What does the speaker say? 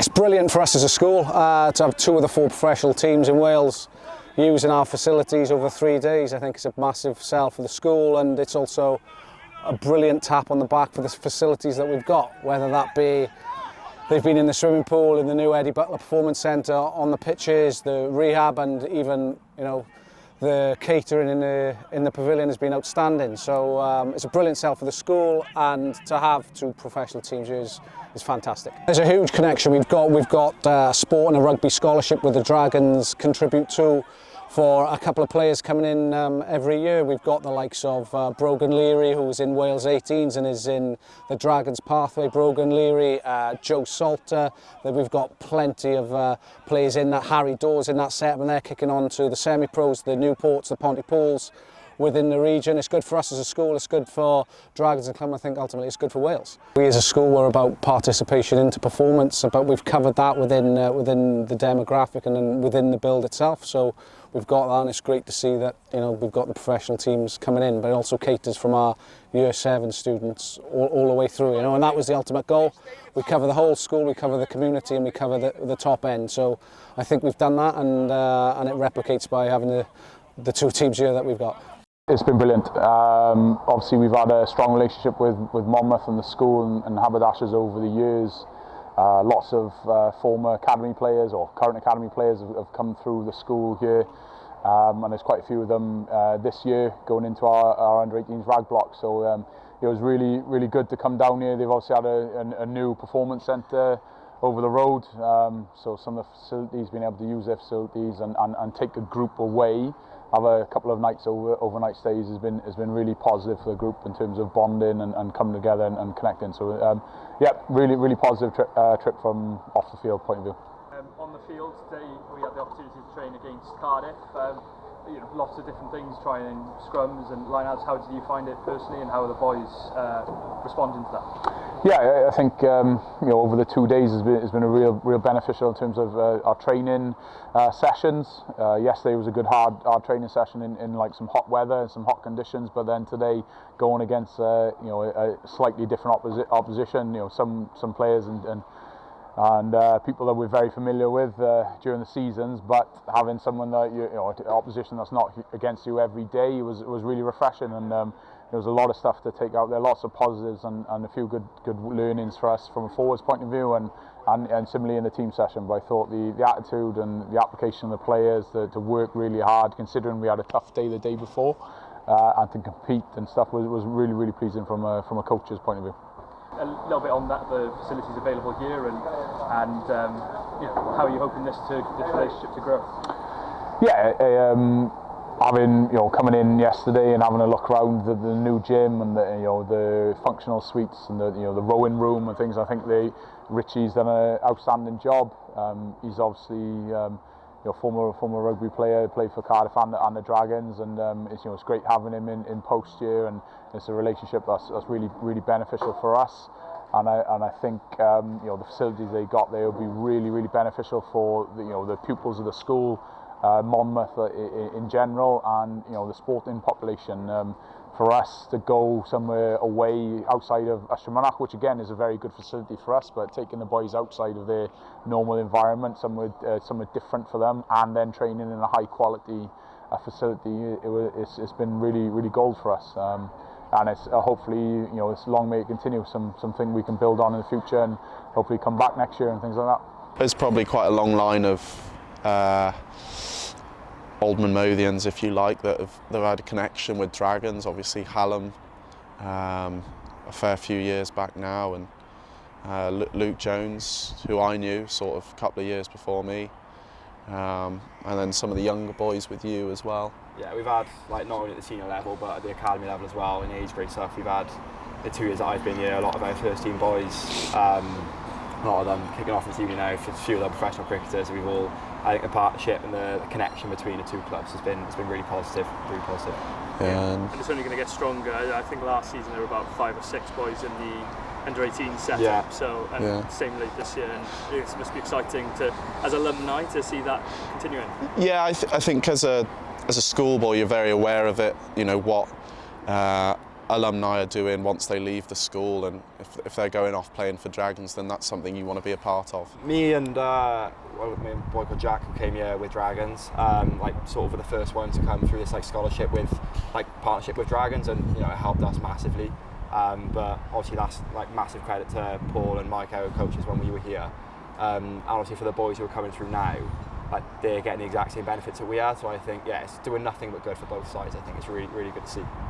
It's brilliant for us as a school to have 2 of the 4 professional teams in Wales using our facilities over 3 days. I think it's a massive sell for the school, and it's also a brilliant tap on the back for the facilities that we've got, whether that be they've been in the swimming pool, in the new Eddie Butler Performance Centre, on the pitches, the rehab, and even, you know, the catering in the pavilion has been outstanding. So it's a brilliant sell for the school, and to have 2 professional teams here is fantastic. There's a huge connection. We've got a sport and a rugby scholarship with the Dragons contribute to for a couple of players coming in every year. We've got the likes of Brogan Leary, who's in Wales 18s and is in the Dragons pathway. Brogan Leary, Joe Salter. Then we've got plenty of players in that. Harry Dawes in that setup, and they're kicking on to the semi-pros, the Newports, the Pontypools within the region. It's good for us as a school, it's good for Dragons and Clun. I think ultimately it's good for Wales. We as a school were about participation into performance, but we've covered that within the demographic and then within the build itself. So we've got that, and it's great to see that, you know, we've got the professional teams coming in, but it also caters from our Year 7 students all the way through, you know, and that was the ultimate goal. We cover the whole school, we cover the community, and we cover the top end. So I think we've done that, and it replicates by having the 2 teams here that we've got. It's been brilliant. Obviously we've had a strong relationship with Monmouth and the school and Haberdashers over the years. Lots of former academy players or current academy players have come through the school here, and there's quite a few of them this year going into our under-18s rag block. So it was really good to come down here. They've also had a new performance centre over the road, so some of the facilities, being able to use their facilities and take a group away, have a couple of nights overnight stays has been really positive for the group in terms of bonding and coming together and connecting. So yeah, really positive trip from off the field point of view. On the field today, we had the opportunity to train against Cardiff. You know, lots of different things, trying scrums and lineouts. How did you find it personally, and how are the boys responding to that? Yeah, I think you know, over the 2 days has been a real beneficial in terms of our training sessions. Yesterday was a good hard training session in like some hot weather and some hot conditions, but then today going against you know, a slightly different opposition. You know, some players and people that we're very familiar with during the seasons, but having someone that you know, opposition that's not against you every day was really refreshing, and there was a lot of stuff to take out there, lots of positives and a few good learnings for us from a forwards point of view, and similarly in the team session. But I thought the attitude and the application of the players to work really hard, considering we had a tough day the day before, and to compete and stuff was really pleasing from a coach's point of view. A little bit on that, the facilities available here, and you know, how are you hoping this relationship to grow? Yeah, having, you know, coming in yesterday and having a look around the new gym and the functional suites and the rowing room and things. I think Richie's done an outstanding job. He's obviously former rugby player, played for Cardiff and the Dragons, and it's great having him in post here, and it's a relationship that's really beneficial for us. And I think the facilities they got there will be really beneficial for the pupils of the school, Monmouth in general, and the sporting population. For us to go somewhere away outside of Ystromonach, which again is a very good facility for us, but taking the boys outside of their normal environment, somewhere different for them, and then training in a high quality facility, it's been really gold for us. And it's hopefully, it's long may it continue, something we can build on in the future, and hopefully come back next year and things like that. There's probably quite a long line of old Monmouthians, if you like, that have had a connection with Dragons. Obviously Hallam, a fair few years back now, and Luke Jones, who I knew sort of a couple of years before me, and then some of the younger boys with you as well. Yeah, we've had, like, not only at the senior level but at the academy level as well, in age grade stuff. We've had the 2 years that I've been here, a lot of our first team boys, a lot of them kicking off this evening now, a few of them professional cricketers. We've all, I think the partnership and the connection between the 2 clubs has been really positive, really positive. Yeah. And it's only going to get stronger. I think last season there were about 5 or 6 boys in the under-18 setup, yeah. So similarly this year, and it must be exciting as alumni to see that continuing. Yeah, I think as a schoolboy you're very aware of it. What alumni are doing once they leave the school, and if they're going off playing for Dragons, then that's something you want to be a part of. Me and a boy called Jack, who came here with Dragons, like sort of were the first one to come through this like scholarship with like partnership with Dragons, and you know it helped us massively. But obviously that's like massive credit to Paul and Mike, our coaches, when we were here. And obviously for the boys who are coming through now, like they're getting the exact same benefits that we are. So I think, yeah, it's doing nothing but good for both sides. I think it's really, really good to see.